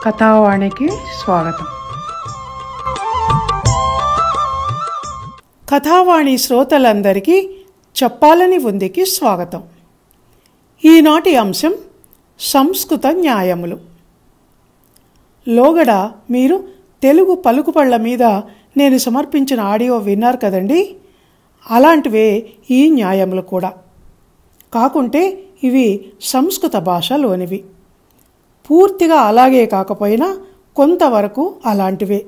కథావాణికి స్వాగతం. కథావాణి శ్రోతలందరికీ చెప్పాలని ఉందికి స్వాగతం. ఈనాటి అంశం సంస్కృత న్యాయములు. లోగడ మీరు తెలుగు పలుకుపళ్ళ మీద నేను సమర్పించిన ఆడియో విన్నారు కదండి. అలాంటివే ఈ న్యాయములు కూడా. కాకుంటే ఇవి సంస్కృత భాషలోనివి. పూర్తిగా అలాగే కాకపోయినా కొంతవరకు అలాంటివే.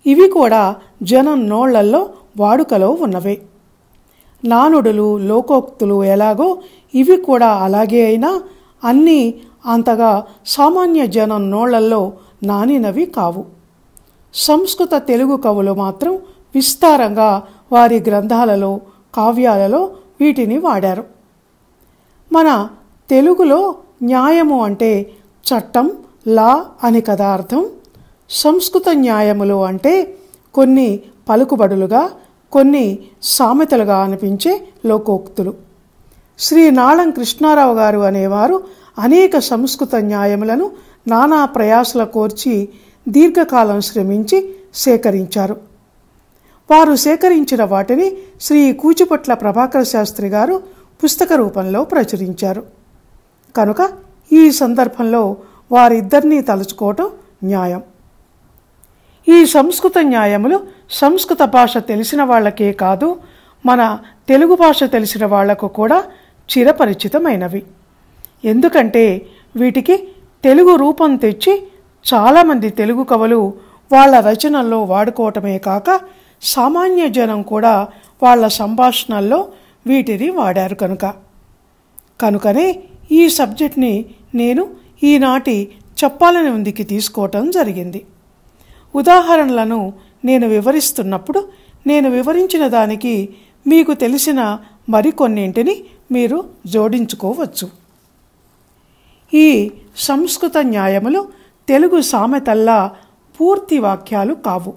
ఇవి కూడా జనం నోళ్లల్లో వాడుకలో ఉన్నవే. నానుడులు లోకోక్తులు ఎలాగో ఇవి కూడా అలాగే అయినా అన్నీ అంతగా సామాన్య జనం నోళ్లల్లో నానినవి కావు. సంస్కృత తెలుగు కవులు మాత్రం విస్తారంగా వారి గ్రంథాలలో కావ్యాలలో వీటిని వాడారు. మన తెలుగులో న్యాయము అంటే చట్టం, లా అని కదా అర్థం. సంస్కృత న్యాయములు అంటే కొన్ని పలుకుబడులుగా, కొన్ని సామెతలుగా అనిపించే లోకోక్తులు. శ్రీ నాళం కృష్ణారావు గారు అనేవారు అనేక సంస్కృత న్యాయములను నానా ప్రయాసల కోర్చి దీర్ఘకాలం శ్రమించి సేకరించారు. వారు సేకరించిన వాటిని శ్రీ కూచిపట్ల ప్రభాకర శాస్త్రి గారు పుస్తక రూపంలో ప్రచురించారు. కనుక ఈ సందర్భంలో వారిద్దరినీ తలుచుకోవటం న్యాయం. ఈ సంస్కృత న్యాయములు సంస్కృత భాష తెలిసిన వాళ్ళకే కాదు, మన తెలుగు భాష తెలిసిన వాళ్లకు కూడా చిరపరిచితమైనవి. ఎందుకంటే వీటికి తెలుగు రూపం తెచ్చి చాలామంది తెలుగు కవులు వాళ్ళ రచనల్లో వాడుకోవటమే కాక సామాన్య జనం కూడా వాళ్ళ సంభాషణల్లో వీటిని వాడారు. కనుకనే ఈ సబ్జెక్ట్ని నేను ఈనాటి చెప్పాలని ఉందికి తీసుకోవటం జరిగింది. ఉదాహరణలను నేను వివరిస్తున్నప్పుడు నేను వివరించిన దానికి మీకు తెలిసిన మరికొన్నింటిని మీరు జోడించుకోవచ్చు. ఈ సంస్కృత న్యాయములు తెలుగు సామెతల్లా పూర్తి వాక్యాలు కావు.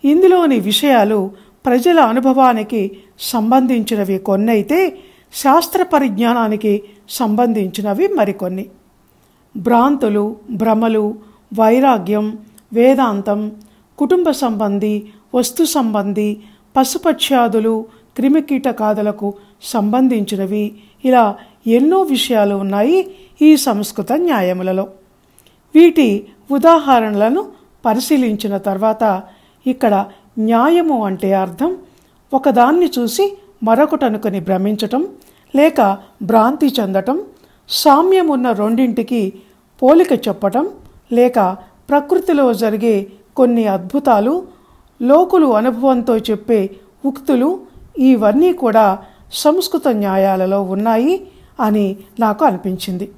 ఇందులోని విషయాలు ప్రజల అనుభవానికి సంబంధించినవి కొన్నైతే శాస్త్ర పరిజ్ఞానానికి సంబంధించినవి మరికొన్ని. భ్రాంతులు, భ్రమలు, వైరాగ్యం, వేదాంతం, కుటుంబ సంబంధి, వస్తు సంబంధి, పశుపక్ష్యాదులు, క్రిమికీటకాదులకు సంబంధించినవి, ఇలా ఎన్నో విషయాలు ఉన్నాయి ఈ సంస్కృత న్యాయములలో. వీటి ఉదాహరణలను పరిశీలించిన తర్వాత ఇక్కడ న్యాయము అంటే అర్థం ఒకదాన్ని చూసి మరొకటనుకొని భ్రమించటం లేక భ్రాంతి చెందటం, సామ్యం ఉన్న రెండింటికి పోలిక చెప్పటం, లేక ప్రకృతిలో జరిగే కొన్ని అద్భుతాలు, లోకులు అనుభవంతో చెప్పే ఉక్తులు, ఇవన్నీ కూడా సంస్కృత న్యాయాలలో ఉన్నాయి అని నాకు అనిపించింది.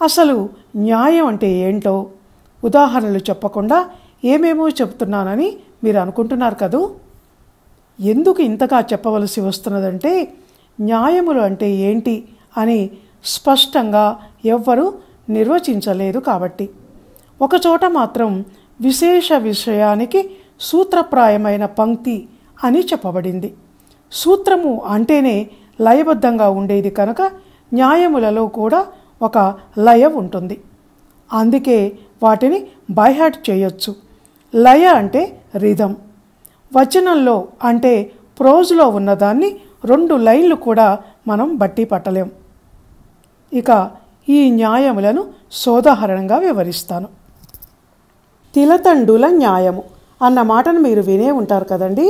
అసలు న్యాయం అంటే ఏంటో ఉదాహరణలు చెప్పకుండా ఏమేమో చెప్తున్నానని మీరు అనుకుంటున్నారు కదూ. ఎందుకు ఇంతగా చెప్పవలసి వస్తున్నదంటే న్యాయములు అంటే ఏంటి అని స్పష్టంగా ఎవ్వరూ నిర్వచించలేదు కాబట్టి. ఒకచోట మాత్రం విశేష విషయానికి సూత్రప్రాయమైన పంక్తి అని చెప్పబడింది. సూత్రము అంటేనే లయబద్ధంగా ఉండేది కనుక న్యాయములలో కూడా ఒక లయ ఉంటుంది. అందుకే వాటిని బైహార్ట్ చేయొచ్చు. లయ అంటే రిధం. వచనంలో అంటే ప్రోజ్లో ఉన్నదాన్ని 2 లైన్లు కూడా మనం బట్టి పట్టలేం. ఇక ఈ న్యాయములను సోదాహరణంగా వివరిస్తాను. తిలతండుల న్యాయము అన్న మాటను మీరు వినే ఉంటారు కదండి.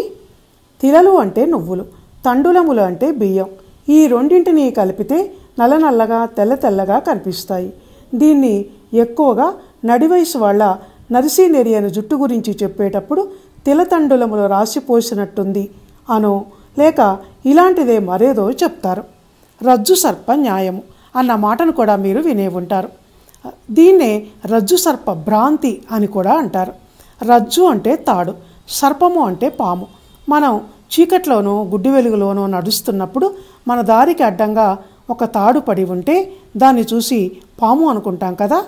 తిలలు అంటే నువ్వులు, తండులములు అంటే బియ్యం. ఈ రెండింటినీ కలిపితే నల్లనల్లగా తెల్ల తెల్లగా కనిపిస్తాయి. దీన్ని ఎక్కువగా నడివయసు వాళ్ళ నరిసీనెరియను జుట్టు గురించి చెప్పేటప్పుడు తిలతండులములు రాసిపోసినట్టుంది అనో లేక ఇలాంటిదే మరేదో చెప్తారు. రజ్జు సర్ప న్యాయము అన్న మాటను కూడా మీరు వినే ఉంటారు. దీన్నే రజ్జు సర్ప భ్రాంతి అని కూడా అంటారు. రజ్జు అంటే తాడు, సర్పము అంటే పాము. మనం చీకట్లోనో గుడ్డి వెలుగులోనో నడుస్తున్నప్పుడు మన దారికి అడ్డంగా ఒక తాడు పడి ఉంటే దాన్ని చూసి పాము అనుకుంటాం కదా,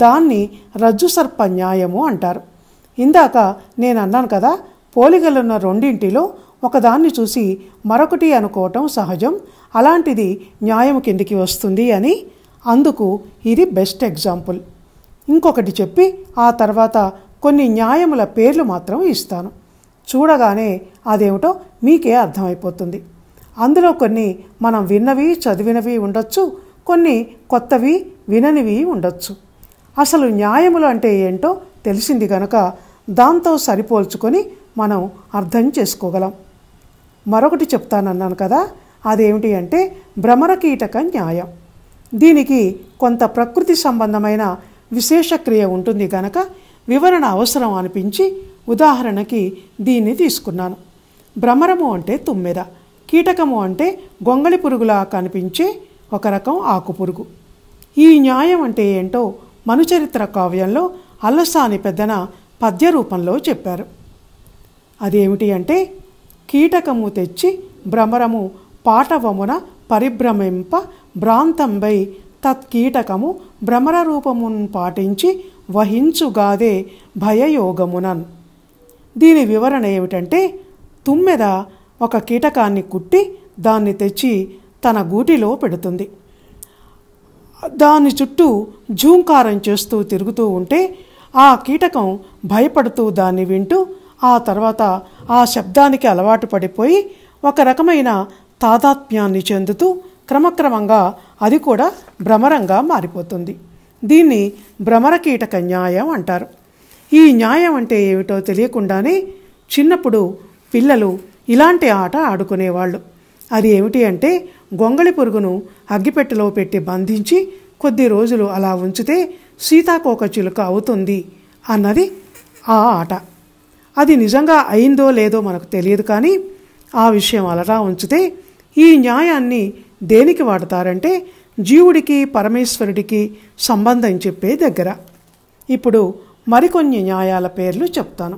దాన్ని రజ్జు సర్ప న్యాయము అంటారు. ఇందాక నేను అన్నాను కదా, పోలికలున్న రెండింటిలో ఒకదాన్ని చూసి మరొకటి అనుకోవటం సహజం, అలాంటిది న్యాయం కిందికి వస్తుంది అని. అందుకు ఇది బెస్ట్ ఎగ్జాంపుల్. ఇంకొకటి చెప్పి ఆ తర్వాత కొన్ని న్యాయముల పేర్లు మాత్రం ఇస్తాను. చూడగానే అదేమిటో మీకే అర్థమైపోతుంది. అందులో కొన్ని మనం విన్నవి చదివినవి ఉండొచ్చు, కొన్ని కొత్తవి విననివి ఉండొచ్చు. అసలు న్యాయములు అంటే ఏంటో తెలిసింది కనుక దాంతో సరిపోల్చుకొని మనం అర్థం చేసుకోగలం. మరొకటి చెప్తానన్నాను కదా, అదేమిటి అంటే భ్రమరకీటక న్యాయం. దీనికి కొంత ప్రకృతి సంబంధమైన విశేషక్రియ ఉంటుంది కనుక వివరణ అవసరం అనిపించి ఉదాహరణకి దీన్ని తీసుకున్నాను. భ్రమరము అంటే తుమ్మెద, కీటకము అంటే గొంగళి పురుగులా కనిపించే ఒక రకం ఆకుపురుగు. ఈ న్యాయం అంటే ఏంటో మనుచరిత్ర కావ్యంలో అల్లసాని పెద్దన పద్య రూపంలో చెప్పారు. అదేమిటి అంటే, కీటకము తెచ్చి భ్రమరము పాటవమున పరిభ్రమింప భ్రాంతంబై తత్కీటకము భ్రమర రూపమున్ పాటించి వహించుగాదే భయయోగమునన్. దీని వివరణ ఏమిటంటే, తుమ్మెద ఒక కీటకాన్ని కుట్టి దాన్ని తెచ్చి తన గూటిలో పెడుతుంది. దాని చుట్టూ జూంకారం చేస్తూ తిరుగుతూ ఉంటే ఆ కీటకం భయపడుతూ దాన్ని వింటూ ఆ తర్వాత ఆ శబ్దానికి అలవాటు పడిపోయి ఒక రకమైన తాదాత్మ్యాన్ని చెందుతూ క్రమక్రమంగా అది కూడా భ్రమరంగా మారిపోతుంది. దీన్ని భ్రమరకీటక న్యాయం అంటారు. ఈ న్యాయం అంటే ఏమిటో తెలియకుండానే చిన్నప్పుడు పిల్లలు ఇలాంటి ఆట ఆడుకునేవాళ్ళు. అది ఏమిటి అంటే, గొంగళి పురుగును అగ్గిపెట్టెలో పెట్టి బంధించి కొద్ది రోజులు అలా ఉంచితే సీతాకోక చిలుక అవుతుంది అన్నది ఆ ఆట. అది నిజంగా అయిందో లేదో మనకు తెలియదు, కానీ ఆ విషయం అలరా ఉంచితే ఈ న్యాయాన్ని దేనికి వాడతారంటే జీవుడికి పరమేశ్వరుడికి సంబంధం చెప్పే దగ్గర. ఇప్పుడు మరికొన్ని న్యాయాల పేర్లు చెప్తాను.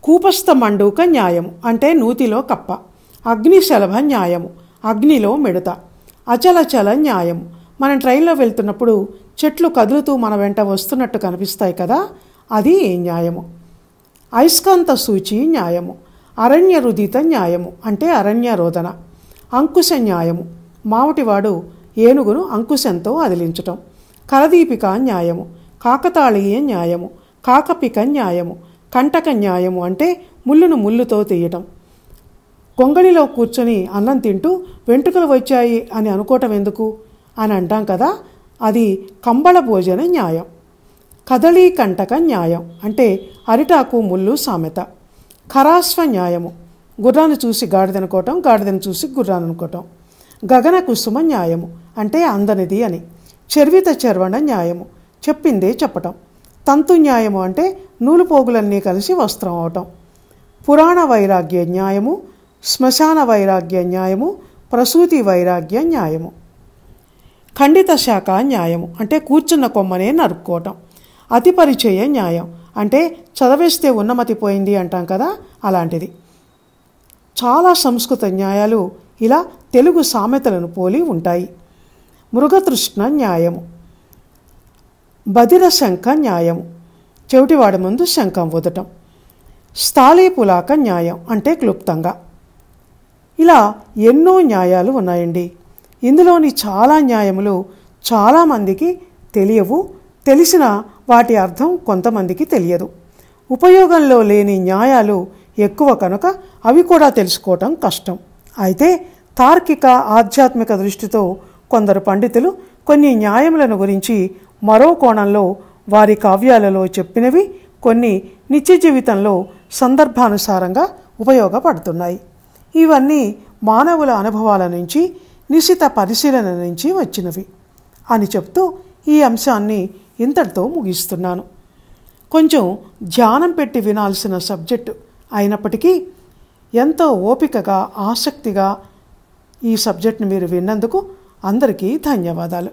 కూపస్థ మండూక న్యాయము అంటే నూతిలో కప్ప, అగ్నిశలభ న్యాయము అగ్నిలో మిడత, అచలచల న్యాయము మనం ట్రైన్లో వెళ్తున్నప్పుడు చెట్లు కదులుతూ మన వెంట వస్తున్నట్టు కనిపిస్తాయి కదా, అది ఏ న్యాయము. అయస్కాంత సూచి న్యాయము, అరణ్య రుదిత న్యాయము అంటే అరణ్య రోదన, అంకుశ న్యాయము మావటివాడు ఏనుగును అంకుశంతో అదిలించటం, కరదీపిక న్యాయము, కాకతాళీయ న్యాయము, కాకపిక న్యాయము, కంటక న్యాయము అంటే ముళ్ళును ముళ్ళుతో తీయటం. గొంగళిలో కూర్చొని అన్నం తింటూ వెంట్రుకలు వచ్చాయి అని అనుకోవటం ఎందుకు అని అంటాం కదా, అది కంబళ భోజన న్యాయం. కదళీ కంటక న్యాయం అంటే అరిటాకు ముళ్ళు సామెత. ఖరాస్వ న్యాయము గుర్రాన్ని చూసి గాడిదనుకోవటం, గాడిదను చూసి గుర్రాన్ని అనుకోవటం. గగన కుసుమ న్యాయము అంటే అందనిది అని. చర్విత చర్వణ న్యాయము చెప్పిందే చెప్పటం. తంతు న్యాయము అంటే నూలు పోగులన్నీ కలిసి వస్త్రం అవటం. పురాణ వైరాగ్య న్యాయము, శ్మశాన వైరాగ్య న్యాయము, ప్రసూతి వైరాగ్య న్యాయము. ఖండిత శాఖ న్యాయము అంటే కూర్చున్న కొమ్మనే నరుక్కోవటం. అతి పరిచయ న్యాయం అంటే చదవేస్తే ఉన్నమతి పోయింది అంటాం కదా, అలాంటిది. చాలా సంస్కృత న్యాయాలు ఇలా తెలుగు సామెతలను పోలి ఉంటాయి. మృగతృష్ణ న్యాయము, బదిర శంఖ న్యాయము చెవిటివాడి ముందు శంఖం ఊదటం. స్థాళీపులాక న్యాయం అంటే క్లుప్తంగా. ఇలా ఎన్నో న్యాయాలు ఉన్నాయండి. ఇందులోని చాలా న్యాయములు చాలామందికి తెలియవు, తెలిసిన వాటి అర్థం కొంతమందికి తెలియదు. ఉపయోగంలో లేని న్యాయాలు ఎక్కువ కనుక అవి కూడా తెలుసుకోవటం కష్టం. అయితే తార్కిక ఆధ్యాత్మిక దృష్టితో కొందరు పండితులు కొన్ని న్యాయములను గురించి మరో కోణంలో వారి కావ్యాలలో చెప్పినవి కొన్ని నిత్య జీవితంలో సందర్భానుసారంగా ఉపయోగపడుతున్నాయి. ఇవన్నీ మానవుల అనుభవాల నుంచి, నిశిత పరిశీలన నుంచి వచ్చినవి అని చెప్తూ ఈ అంశాన్ని ఇంతటితో ముగిస్తున్నాను. కొంచెం ధ్యానం పెట్టి వినాల్సిన సబ్జెక్టు అయినప్పటికీ ఎంతో ఓపికగా ఆసక్తిగా ఈ సబ్జెక్ట్ని మీరు విన్నందుకు అందరికీ ధన్యవాదాలు.